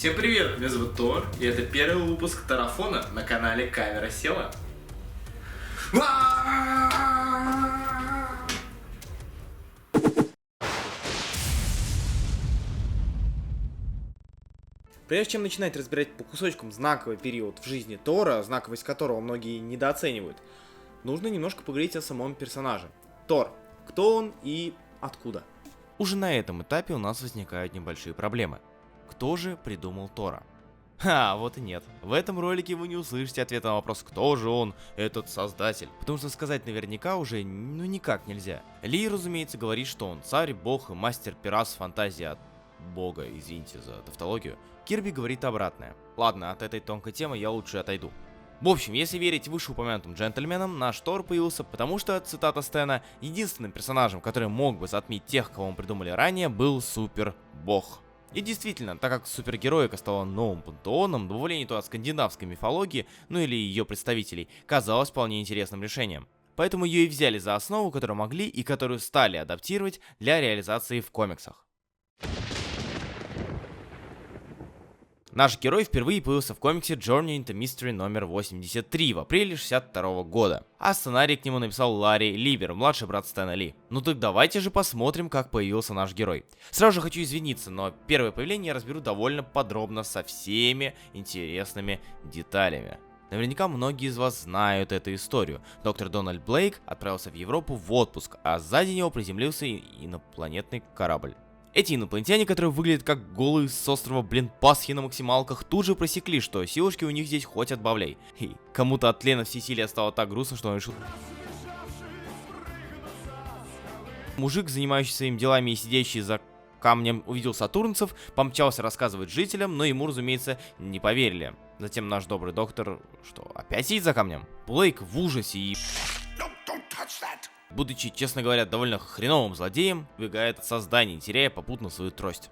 Всем привет, меня зовут Тор, и это первый выпуск Тарафона на канале Камера Села. Прежде чем начинать разбирать по кусочкам знаковый период в жизни Тора, знаковость которого многие недооценивают, нужно немножко поговорить о самом персонаже. Тор. Кто он и откуда? Уже на этом этапе у нас возникают небольшие проблемы. Кто же придумал Тора? Вот и нет. В этом ролике вы не услышите ответа на вопрос, кто же он, этот создатель. Потому что сказать наверняка уже никак нельзя. Ли, разумеется, говорит, что он царь, бог и мастер пера с фантазией от бога, извините за тавтологию. Кирби говорит обратное. Ладно, от этой тонкой темы я лучше отойду. В общем, если верить вышеупомянутым джентльменам, наш Тор появился потому что, цитата Стэна, единственным персонажем, который мог бы затмить тех, кого мы придумали ранее, был супер-бог. И действительно, так как супергероика стала новым пантеоном, добавление туда скандинавской мифологии, или ее представителей, казалось вполне интересным решением. Поэтому ее и взяли за основу, которую могли и которую стали адаптировать для реализации в комиксах. Наш герой впервые появился в комиксе Journey into Mystery номер 83 в апреле 62 года, а сценарий к нему написал Ларри Либер, младший брат Стэна Ли. Ну так давайте же посмотрим, как появился наш герой. Сразу же хочу извиниться, но первое появление я разберу довольно подробно со всеми интересными деталями. Наверняка многие из вас знают эту историю. Доктор Дональд Блейк отправился в Европу в отпуск, а сзади него приземлился инопланетный корабль. Эти инопланетяне, которые выглядят как голые с острова, Пасхи на максималках, тут же просекли, что силушки у них здесь хоть отбавляй. И кому-то от тлена всесилия стало так грустно, что он решил... Мужик, занимающийся своими делами и сидящий за камнем, увидел сатурнцев, помчался рассказывать жителям, но ему, разумеется, не поверили. Затем наш добрый доктор... Что, опять сидит за камнем? Блейк в ужасе и... Будучи, честно говоря, довольно хреновым злодеем, убегает от создания, теряя попутно свою трость.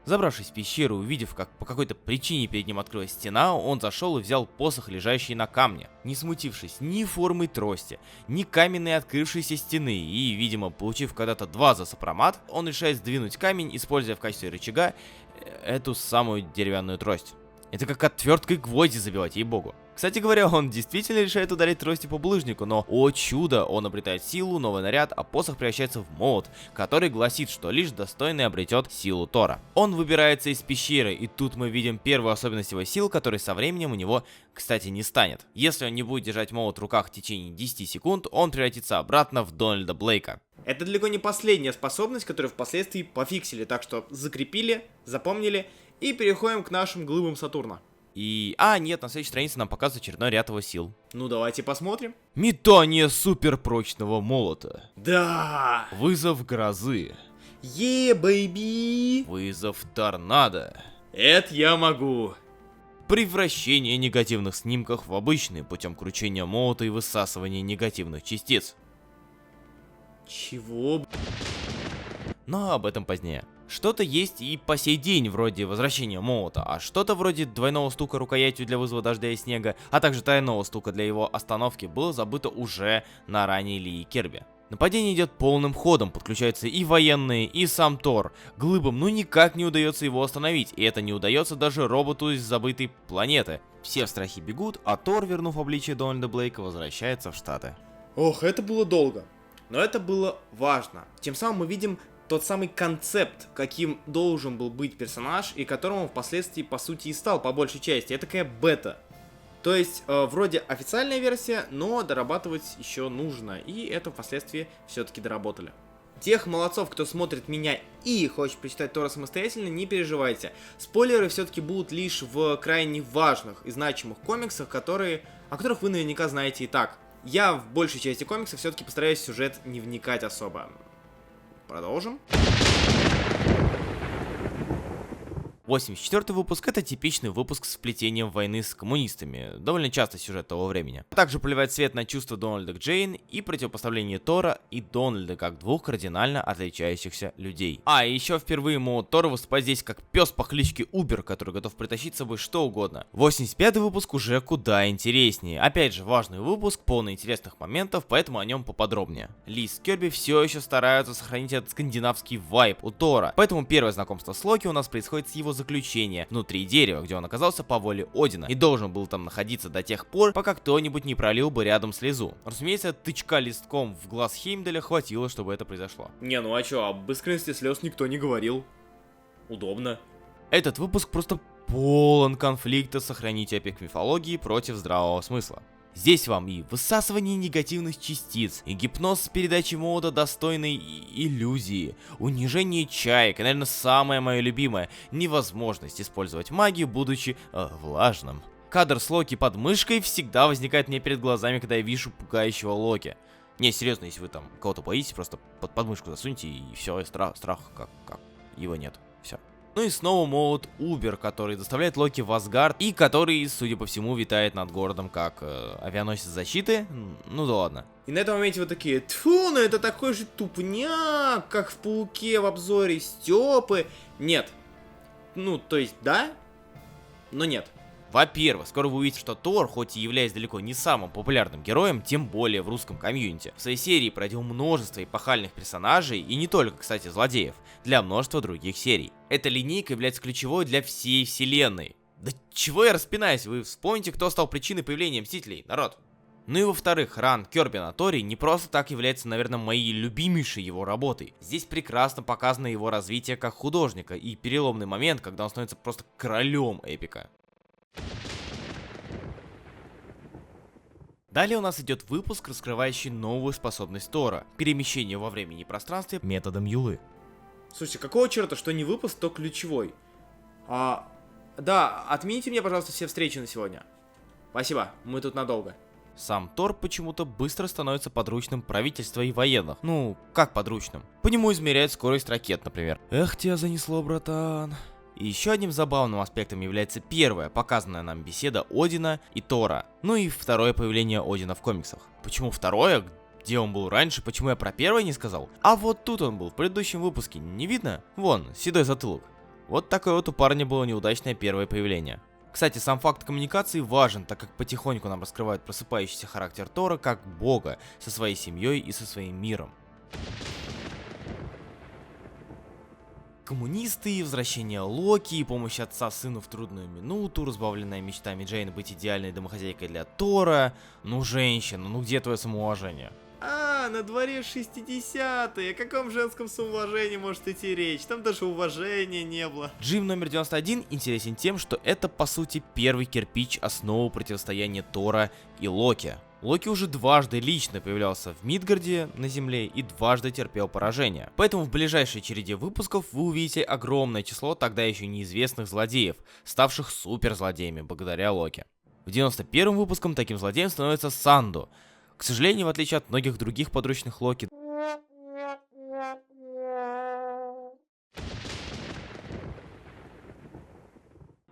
Забравшись в пещеру, увидев, как по какой-то причине перед ним открылась стена, он зашел и взял посох, лежащий на камне, не смутившись ни формой трости, ни каменной открывшейся стены, и, видимо, получив когда-то 2 за сопромат, он решает сдвинуть камень, используя в качестве рычага эту самую деревянную трость. Это как отверткой гвозди забивать, ей-богу. Кстати говоря, он действительно решает ударить тростью по булыжнику, но, о чудо, он обретает силу, новый наряд, а посох превращается в молот, который гласит, что лишь достойный обретет силу Тора. Он выбирается из пещеры, и тут мы видим первую особенность его сил, которой со временем у него, кстати, не станет. Если он не будет держать молот в руках в течение 10 секунд, он превратится обратно в Дональда Блейка. Это далеко не последняя способность, которую впоследствии пофиксили, так что закрепили, запомнили и переходим к нашим глыбам Сатурна. Нет, на следующей странице нам показывают очередной ряд его сил. Ну давайте посмотрим. Метание суперпрочного молота. Да! Вызов грозы. Бэйби! Вызов торнадо. Это я могу. Превращение негативных снимков в обычные путем кручения молота и высасывания негативных частиц. Чего? Но об этом позднее. Что-то есть и по сей день, вроде возвращения молота, а что-то вроде двойного стука рукоятью для вызова дождя и снега, а также тройного стука для его остановки было забыто уже на ранней Ли и Кирби. Нападение идет полным ходом, подключаются и военные, и сам Тор. Глыбам никак не удается его остановить, и это не удается даже роботу из забытой планеты. Все в страхе бегут, а Тор, вернув обличие Дональда Блейка, возвращается в Штаты. Ох, это было долго. Но это было важно. Тем самым мы видим тот самый концепт, каким должен был быть персонаж, и которым он впоследствии, по сути, и стал по большей части. Это такая бета. То есть, вроде официальная версия, но дорабатывать еще нужно. И это впоследствии все-таки доработали. Тех молодцов, кто смотрит меня и хочет прочитать Тора самостоятельно, не переживайте. Спойлеры все-таки будут лишь в крайне важных и значимых комиксах, о которых вы наверняка знаете и так. Я в большей части комиксов все-таки постараюсь в сюжет не вникать особо. Продолжим. 84-й выпуск — это типичный выпуск с вплетением войны с коммунистами, довольно часто сюжет того времени. Также проливает свет на чувства Дональда к Джейн и противопоставление Тора и Дональда как двух кардинально отличающихся людей. И еще впервые Тор выступает здесь как пес по кличке Убер, который готов притащить с собой что угодно. 85-й выпуск уже куда интереснее. Опять же, важный выпуск, полный интересных моментов, поэтому о нем поподробнее. Ли с Кирби все еще стараются сохранить этот скандинавский вайб у Тора, поэтому первое знакомство с Локи у нас происходит с его заключения внутри дерева, где он оказался по воле Одина и должен был там находиться до тех пор, пока кто-нибудь не пролил бы рядом слезу. Разумеется, тычка листком в глаз Хеймдаля хватило, чтобы это произошло. Не, ну а чё, об искренности слез никто не говорил. Удобно. Этот выпуск просто полон конфликта сохранить эпик мифологии против здравого смысла. Здесь вам и высасывание негативных частиц, и гипноз с передачей мода достойной иллюзии, унижение чаек, и, наверное, самое мое любимое — невозможность использовать магию, будучи влажным. Кадр с Локи под мышкой всегда возникает мне перед глазами, когда я вижу пугающего Локи. Не, серьезно, если вы там кого-то боитесь, просто под подмышку засуньте, и все, и страх как его нет, все. Ну и снова молот Убер, который доставляет Локи в Асгард и который, судя по всему, витает над городом как авианосец защиты. Ну да ладно. И на этом моменте вы такие: тьфу, ну это такой же тупняк, как в Пауке в обзоре Степы. Нет. Ну, то есть да, но нет. Во-первых, скоро вы увидите, что Тор, хоть и являясь далеко не самым популярным героем, тем более в русском комьюнити, в своей серии породил множество эпохальных персонажей, и не только, кстати, злодеев, для множества других серий. Эта линейка является ключевой для всей вселенной. Да чего я распинаюсь, вы вспомните, кто стал причиной появления Мстителей, народ. Ну и во-вторых, ран Кёрби на Торе не просто так является, наверное, моей любимейшей его работой. Здесь прекрасно показано его развитие как художника и переломный момент, когда он становится просто королем эпика. Далее у нас идет выпуск, раскрывающий новую способность Тора — перемещение во времени и пространстве методом Юлы. Слушайте, какого черта, что не выпуск, то ключевой? Да, отмените мне, пожалуйста, все встречи на сегодня. Спасибо, мы тут надолго. Сам Тор почему-то быстро становится подручным правительства и военных. Ну, как подручным? По нему измеряют скорость ракет, например. Эх, тебя занесло, братан. И еще одним забавным аспектом является первая показанная нам беседа Одина и Тора. Ну и второе появление Одина в комиксах. Почему второе? Где он был раньше? Почему я про первое не сказал? А вот тут он был, в предыдущем выпуске. Не видно? Вон, седой затылок. Вот такое вот у парня было неудачное первое появление. Кстати, сам факт коммуникации важен, так как потихоньку нам раскрывают просыпающийся характер Тора как бога со своей семьей и со своим миром. Коммунисты, возвращение Локи, помощь отца сыну в трудную минуту, разбавленная мечтами Джейн быть идеальной домохозяйкой для Тора. Ну, женщина, ну где твое самоуважение? На дворе 60-е, о каком женском самоуважении может идти речь? Там даже уважения не было. Джим номер 91 интересен тем, что это, по сути, первый кирпич основы противостояния Тора и Локи. Локи уже дважды лично появлялся в Мидгарде на Земле и дважды терпел поражение. Поэтому в ближайшей череде выпусков вы увидите огромное число тогда еще неизвестных злодеев, ставших суперзлодеями благодаря Локи. В 91-м выпуском таким злодеем становится Санду. К сожалению, в отличие от многих других подручных Локи,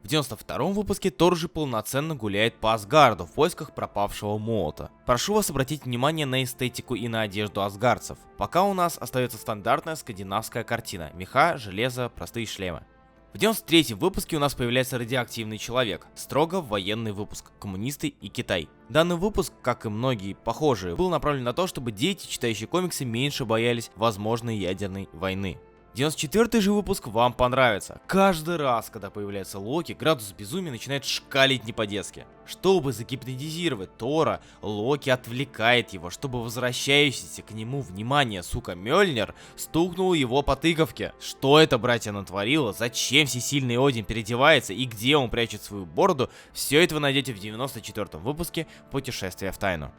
в 92-м выпуске Тор же полноценно гуляет по Асгарду в поисках пропавшего молота. Прошу вас обратить внимание на эстетику и на одежду асгардцев. Пока у нас остается стандартная скандинавская картина: меха, железо, простые шлемы. В 93-м выпуске у нас появляется радиоактивный человек, строго военный выпуск, коммунисты и Китай. Данный выпуск, как и многие похожие, был направлен на то, чтобы дети, читающие комиксы, меньше боялись возможной ядерной войны. 94-й же выпуск вам понравится. Каждый раз, когда появляется Локи, градус безумия начинает шкалить не по-детски. Чтобы загипнотизировать Тора, Локи отвлекает его, чтобы возвращающийся к нему внимание, сука, Мёльнир, стукнул его по тыковке. Что это, братья, натворило? Зачем всесильный Один переодевается и где он прячет свою бороду? Все это вы найдете в 94-м выпуске «Путешествие в тайну».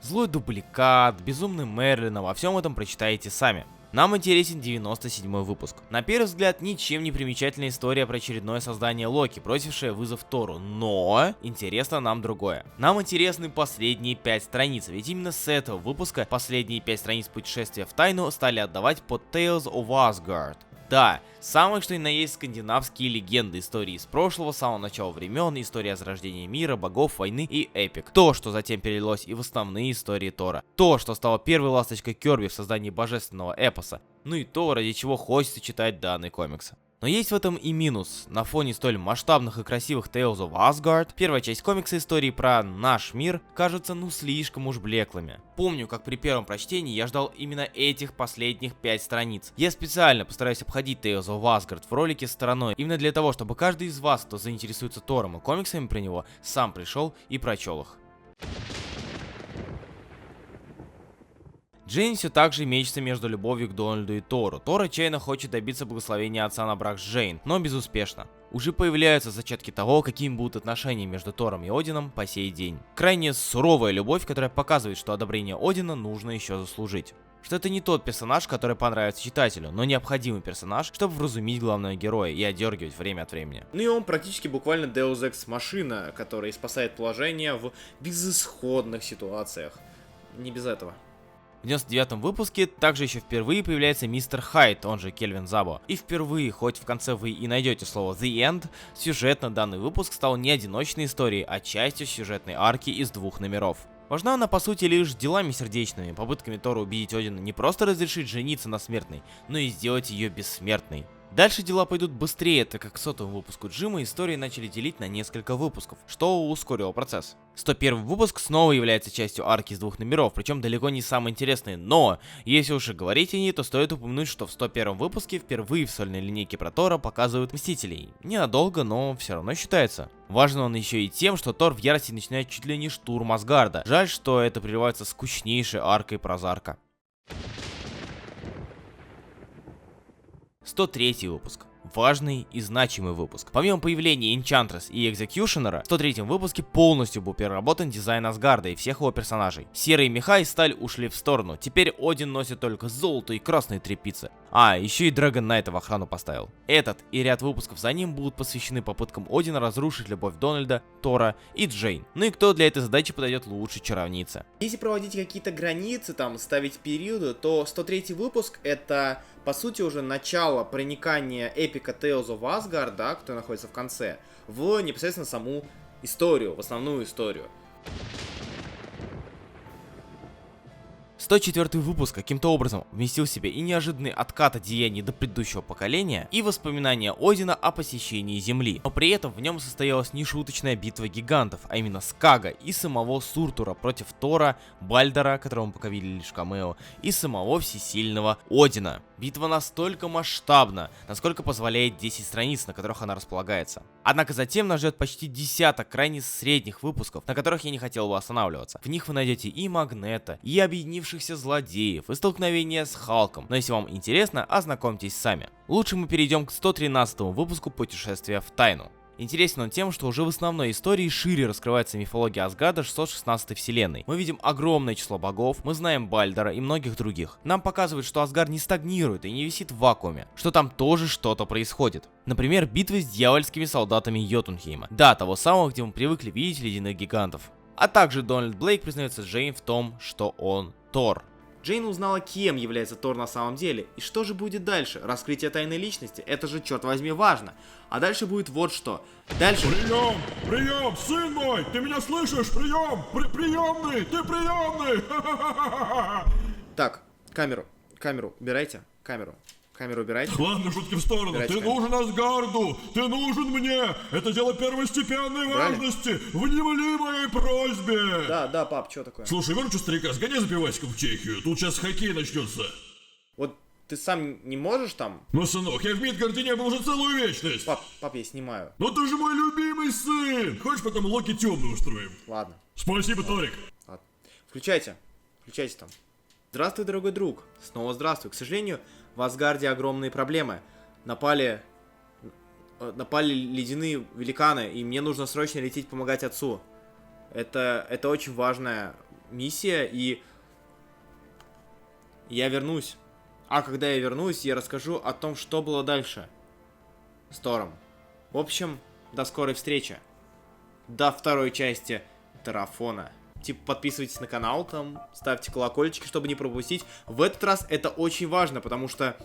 Злой дубликат, безумный Мерлин, во всем этом прочитаете сами. Нам интересен 97-й выпуск. На первый взгляд, ничем не примечательная история про очередное создание Локи, бросившее вызов Тору, но интересно нам другое. Нам интересны последние 5 страниц, ведь именно с этого выпуска последние 5 страниц путешествия в тайну стали отдавать под Tales of Asgard. Да, самые что ни на есть скандинавские легенды, истории из прошлого, с самого начала времен, история зарождения мира, богов, войны и эпик. То, что затем перелилось и в основные истории Тора. То, что стало первой ласточкой Кёрби в создании божественного эпоса. Ну и то, ради чего хочется читать данный комикс. Но есть в этом и минус. На фоне столь масштабных и красивых Tales of Asgard, первая часть комикса истории про наш мир кажется слишком уж блеклыми. Помню, как при первом прочтении я ждал именно этих последних 5 страниц. Я специально постараюсь обходить Tales of Asgard в ролике стороной, именно для того, чтобы каждый из вас, кто заинтересуется Тором и комиксами про него, сам пришел и прочел их. Джейн все так же мечется между любовью к Дональду и Тору. Тор отчаянно хочет добиться благословения отца на брак с Джейн, но безуспешно. Уже появляются зачатки того, какими будут отношения между Тором и Одином по сей день. Крайне суровая любовь, которая показывает, что одобрение Одина нужно еще заслужить. Что это не тот персонаж, который понравится читателю, но необходимый персонаж, чтобы вразумить главного героя и одергивать время от времени. Ну и он практически буквально Deus Ex Machina, который спасает положение в безысходных ситуациях. Не без этого. В 99-м выпуске также еще впервые появляется мистер Хайд, он же Кельвин Забо. И впервые, хоть в конце вы и найдете слово The End, сюжетно данный выпуск стал не одиночной историей, а частью сюжетной арки из 2 номеров. Важна она по сути лишь делами сердечными, попытками Тора убедить Одина не просто разрешить жениться на смертной, но и сделать ее бессмертной. Дальше дела пойдут быстрее, так как к 100-му выпуску Джима истории начали делить на несколько выпусков, что ускорило процесс. 101-й выпуск снова является частью арки из 2 номеров, причем далеко не самый интересный, но если уж и говорить о ней, то стоит упомянуть, что в 101-м выпуске впервые в сольной линейке про Тора показывают Мстителей. Ненадолго, но все равно считается. Важен он еще и тем, что Тор в ярости начинает чуть ли не штурм Асгарда. Жаль, что это прерывается скучнейшей аркой про Зарка. 103-й выпуск. Важный и значимый выпуск. Помимо появления Enchantress и Executioner, в 103-м выпуске полностью был переработан дизайн Асгарда и всех его персонажей. Серые меха и сталь ушли в сторону, теперь Один носит только золото и красные тряпицы. А, еще и Дрэгон Найта в охрану поставил. Этот и ряд выпусков за ним будут посвящены попыткам Одина разрушить любовь Дональда, Тора и Джейн. Ну и кто для этой задачи подойдет лучше чаровницы. Если проводить какие-то границы, там, ставить периоды, то 103-й выпуск это, по сути, уже начало проникания эпика Tales of Asgard, да, который находится в конце, в непосредственно саму историю, в основную историю. 104-й выпуск каким-то образом вместил в себя и неожиданный откат от деяний до предыдущего поколения, и воспоминания Одина о посещении Земли. Но при этом в нем состоялась нешуточная битва гигантов, а именно Скага и самого Суртура против Тора, Бальдора, которого мы пока видели лишь камео, и самого всесильного Одина. Битва настолько масштабна, насколько позволяет 10 страниц, на которых она располагается. Однако затем нас ждет почти десяток крайне средних выпусков, на которых я не хотел бы останавливаться. В них вы найдете и Магнета, и объединившихся злодеев, и столкновения с Халком. Но если вам интересно, ознакомьтесь сами. Лучше мы перейдем к 113-му выпуску «Путешествия в тайну». Интересен он тем, что уже в основной истории шире раскрывается мифология Асгарда 616-й вселенной. Мы видим огромное число богов, мы знаем Бальдора и многих других. Нам показывают, что Асгард не стагнирует и не висит в вакууме, что там тоже что-то происходит. Например, битвы с дьявольскими солдатами Йотунхейма. Да, того самого, где мы привыкли видеть ледяных гигантов. А также Дональд Блейк признается Джейн в том, что он Тор. Джейн узнала, кем является Тор на самом деле, и что же будет дальше? Раскрытие тайной личности, это же, черт возьми, важно. А дальше будет вот что. Дальше... Прием! Прием! Сын мой! Ты меня слышишь? Прием! Приемный! Ты приемный! Так, камеру убирайте, камеру убирайте. Ладно, шутки в сторону. Убирайте Ты камеру. нужен Асгарду! Ты нужен мне! Это дело первостепенной Убрали? важности! Внемли моей просьбе! Да, пап, что такое? Слушай, выручи старика, сгони за пивасиком в Чехию. Тут сейчас хоккей начнется. Вот ты сам не можешь там? Ну, сынок, я в Мидгарде не был уже целую вечность. Пап, я снимаю. Ну ты же мой любимый сын! Хочешь, потом Локи темный устроим? Ладно, Спасибо, Торик. ладно. Включайте там. Здравствуй, дорогой друг. Снова здравствуй. К сожалению, в Асгарде огромные проблемы. Напали ледяные великаны, и мне нужно срочно лететь помогать отцу. Это очень важная миссия, и я вернусь. А когда я вернусь, я расскажу о том, что было дальше с Тором. В общем, до скорой встречи. До второй части Тарафона. Типа, подписывайтесь на канал, там, ставьте колокольчики, чтобы не пропустить. В этот раз это очень важно, потому что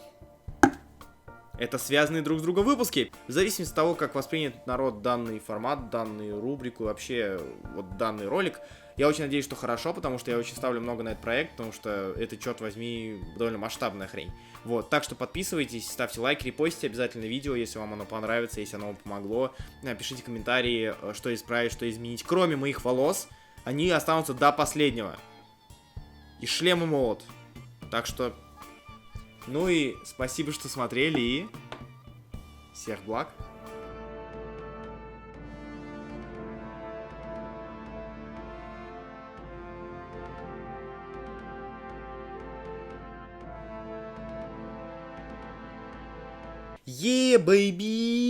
это связанные друг с другом выпуски. В зависимости от того, как воспринят народ данный формат, данную рубрику, вообще вот данный ролик, Я очень надеюсь, что хорошо, потому что я очень ставлю много на этот проект, потому что это, черт возьми, довольно масштабная хрень. Вот, так что подписывайтесь, ставьте лайк, репостите обязательно видео, если вам оно понравится, если оно вам помогло. Пишите комментарии, что исправить, что изменить. Кроме моих волос, они останутся до последнего. И шлем и молот. Так что, ну и спасибо, что смотрели, и всех благ. Yeah, baby!